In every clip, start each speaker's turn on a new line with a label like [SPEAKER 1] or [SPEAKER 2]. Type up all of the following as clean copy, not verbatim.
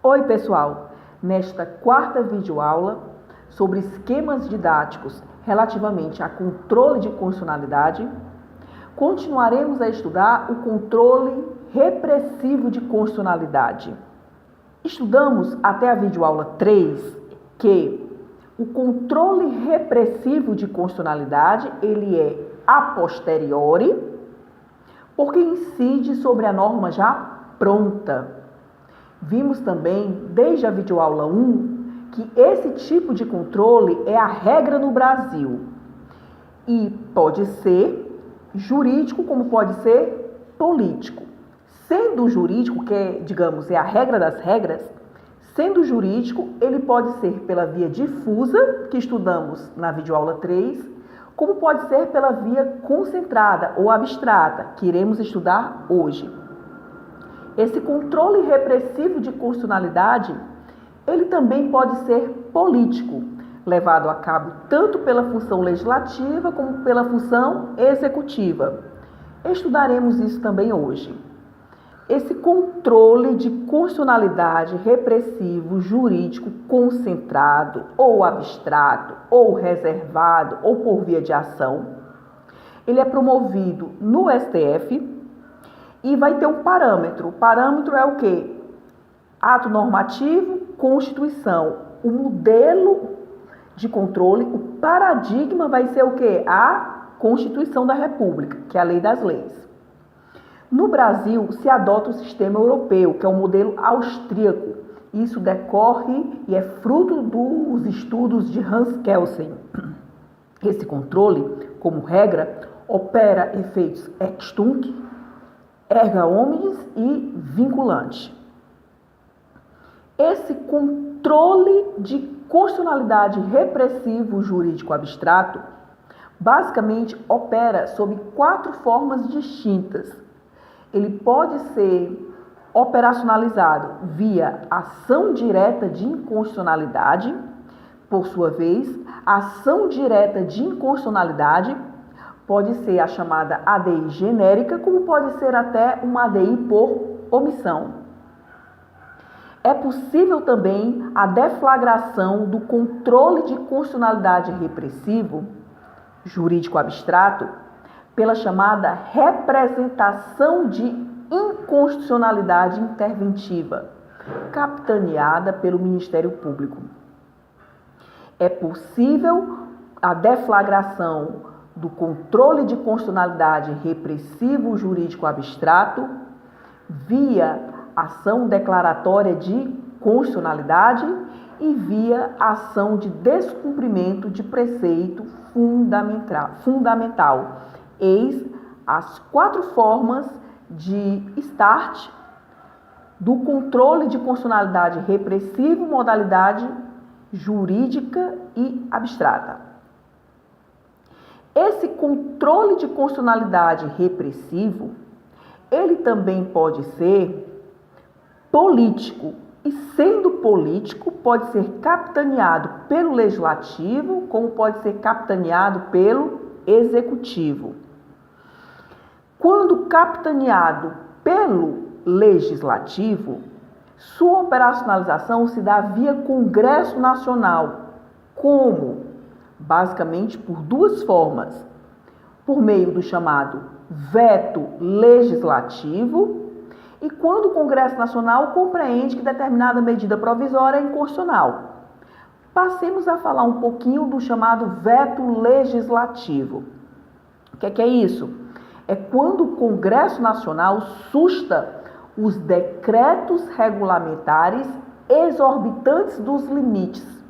[SPEAKER 1] Oi, pessoal! Nesta quarta videoaula sobre esquemas didáticos relativamente a controle de constitucionalidade, continuaremos a estudar o controle repressivo de constitucionalidade. Estudamos até a videoaula 3 que o controle repressivo de constitucionalidade ele é a posteriori, porque incide sobre a norma já pronta. Vimos também, desde a videoaula 1, que esse tipo de controle é a regra no Brasil. E pode ser jurídico, como pode ser político. Sendo jurídico, que é, digamos, é a regra das regras, sendo jurídico, ele pode ser pela via difusa, que estudamos na videoaula 3, como pode ser pela via concentrada ou abstrata, que iremos estudar hoje. Esse controle repressivo de constitucionalidade, ele também pode ser político, levado a cabo tanto pela função legislativa como pela função executiva. Estudaremos isso também hoje. Esse controle de constitucionalidade repressivo jurídico concentrado, ou abstrato, ou reservado, ou por via de ação, ele é promovido no STF, e vai ter um parâmetro. O parâmetro é o quê? Ato normativo, Constituição. O modelo de controle, o paradigma vai ser o quê? A Constituição da República, que é a lei das leis. No Brasil, se adota o sistema europeu, que é o modelo austríaco. Isso decorre e é fruto dos estudos de Hans Kelsen. Esse controle, como regra, opera efeitos ex tunc, erga omnes e vinculante. Esse controle de constitucionalidade repressivo jurídico abstrato basicamente opera sob 4 formas distintas. Ele pode ser operacionalizado via ação direta de inconstitucionalidade, por sua vez, a ação direta de inconstitucionalidade pode ser a chamada ADI genérica, como pode ser até uma ADI por omissão. É possível também a deflagração do controle de constitucionalidade repressivo, jurídico abstrato, pela chamada representação de inconstitucionalidade interventiva, capitaneada pelo Ministério Público. É possível a deflagração do controle de constitucionalidade repressivo jurídico abstrato via ação declaratória de constitucionalidade e via ação de descumprimento de preceito fundamental. Eis as 4 formas de start do controle de constitucionalidade repressivo, modalidade jurídica e abstrata. Esse controle de constitucionalidade repressivo, ele também pode ser político, e sendo político, pode ser capitaneado pelo legislativo, como pode ser capitaneado pelo executivo. Quando capitaneado pelo legislativo, sua operacionalização se dá via Congresso Nacional, como? Basicamente por 2 formas, por meio do chamado veto legislativo e quando o Congresso Nacional compreende que determinada medida provisória é inconstitucional. Passemos a falar um pouquinho do chamado veto legislativo. O que é isso? É quando o Congresso Nacional susta os decretos regulamentares exorbitantes dos limites.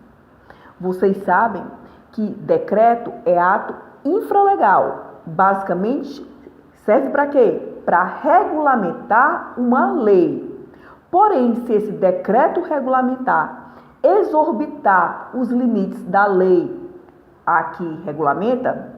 [SPEAKER 1] Vocês sabem que decreto é ato infralegal. Basicamente, serve para quê? Para regulamentar uma lei. Porém, se esse decreto regulamentar exorbitar os limites da lei a que regulamenta,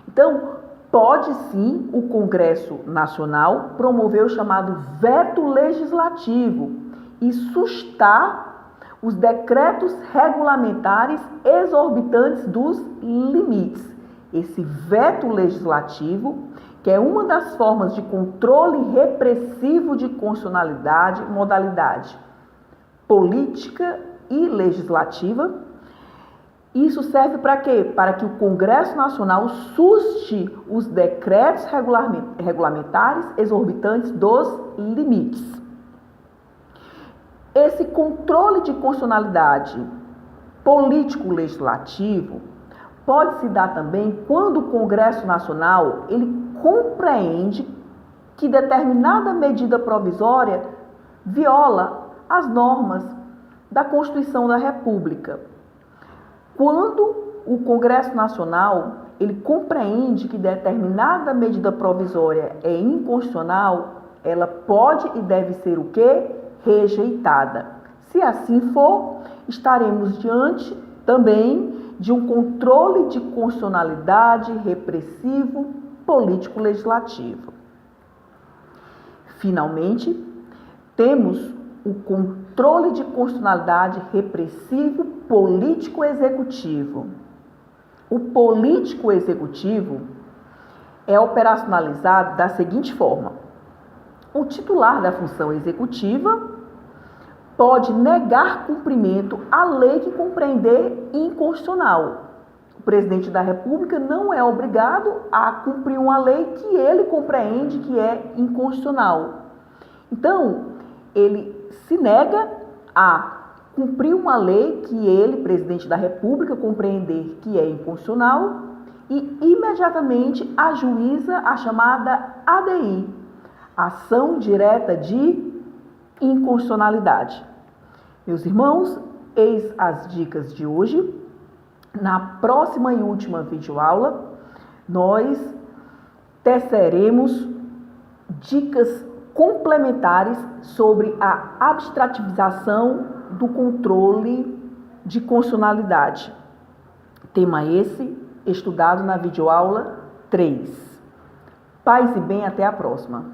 [SPEAKER 1] então pode sim o Congresso Nacional promover o chamado veto legislativo e sustar os decretos regulamentares exorbitantes dos limites. Esse veto legislativo, que é uma das formas de controle repressivo de constitucionalidade, modalidade política e legislativa. Isso serve para quê? Para que o Congresso Nacional suste os decretos regulamentares exorbitantes dos limites. Esse controle de constitucionalidade político-legislativo pode se dar também quando o Congresso Nacional ele compreende que determinada medida provisória viola as normas da Constituição da República. Quando o Congresso Nacional ele compreende que determinada medida provisória é inconstitucional, ela pode e deve ser o quê? Rejeitada. Se assim for, estaremos diante também de um controle de constitucionalidade repressivo político-legislativo. Finalmente, temos o controle de constitucionalidade repressivo político-executivo. O político-executivo é operacionalizado da seguinte forma: o titular da função executiva pode negar cumprimento à lei que compreender inconstitucional. O presidente da República não é obrigado a cumprir uma lei que ele compreende que é inconstitucional. Então, ele se nega a cumprir uma lei que ele, presidente da República, compreender que é inconstitucional e imediatamente ajuiza a chamada ADI, Ação Direta de Inconstitucionalidade. Meus irmãos, eis as dicas de hoje. Na próxima e última videoaula, nós teceremos dicas complementares sobre a abstrativização do controle de constitucionalidade. Tema esse estudado na videoaula 3. Paz e bem, até a próxima.